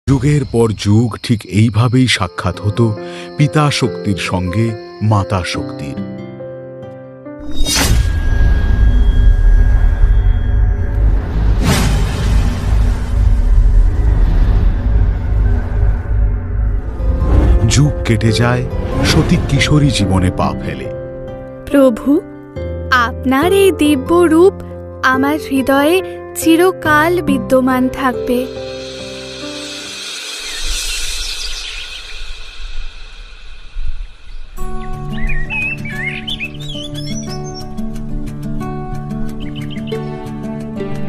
যুগের পর যুগ ঠিক এইভাবেই সাক্ষাৎ হতো পিতা শক্তির সঙ্গে মাতা শক্তির। যুগ কেটে যায়, সতী কিশোরী জীবনে পা ফেলে। প্রভু, আপনার এই দিব্য রূপ আমার হৃদয়ে চিরকাল বিদ্যমান থাকবে।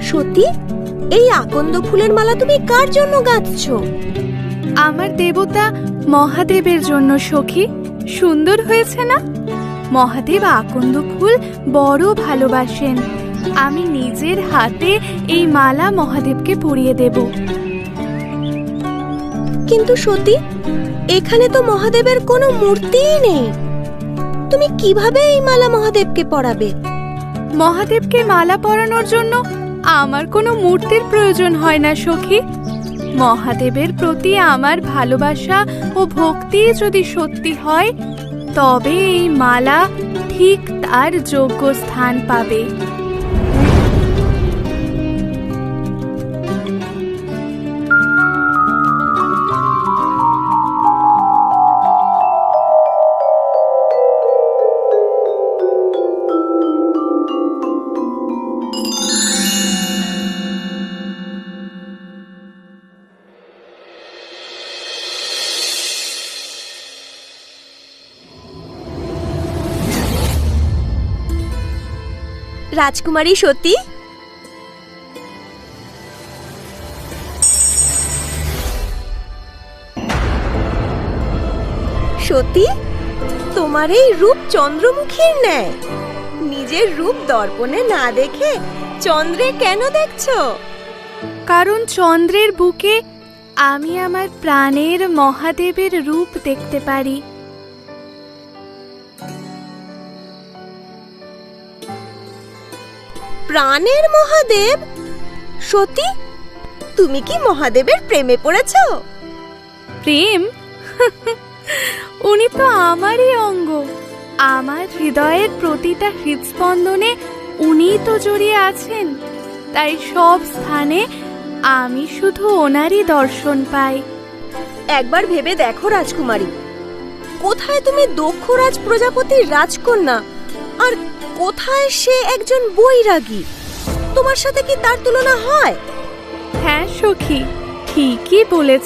সত্যি, এই আকন্দ ফুলের মালা তুমি কার জন্য গাঁথছো? আমার দেবতা মহাদেবের জন্য সখী। সুন্দর হয়েছে না? মহাদেব আকন্দ ফুল বড় ভালোবাসেন। আমি নিজের হাতে এই মালা মহাদেবকে পরিয়ে দেব। কিন্তু সত্যি, এখানে তো মহাদেবের কোনো মূর্তিই নেই। তুমি কিভাবে এই মালা মহাদেবকে পরাবে? মহাদেবকে মালা পরানোর জন্য আমার কোনো মূর্তির প্রয়োজন হয় না সখী। মহাদেবের প্রতি আমার ভালোবাসা ও ভক্তি যদি সত্যি হয়, তবে এই মালা ঠিক তার যোগ্য স্থান পাবে। রাজকুমারী সতী, সতী, তোমার এই রূপ চন্দ্রমুখীর ন্যায়। নিজের রূপ দর্পণে না দেখে চন্দ্রে কেন দেখছো? কারণ চন্দ্রের বুকে আমি আমার প্রাণের মহাদেবের রূপ দেখতে পারি। প্রাণের মহাদেব? সতী, তুমি কি মহাদেবের প্রেমে পড়েছো? প্রেম? উনি তো আমারই অঙ্গ। আমার হৃদয়ের প্রতিটা হৃদস্পন্দনে উনিই তো জড়িয়ে আছেন। তাই সব স্থানে আমি শুধু ওনারই দর্শন পাই। একবার ভেবে দেখো রাজকুমারী, কোথায় তুমি দক্ষরাজ প্রজাপতির রাজকন্যা, আর কোথায় সে একজন বৈরাগী? তোমার সাথে কি তার তুলনা হয়? হ্যাঁ সখী, ঠিকই বলেছ।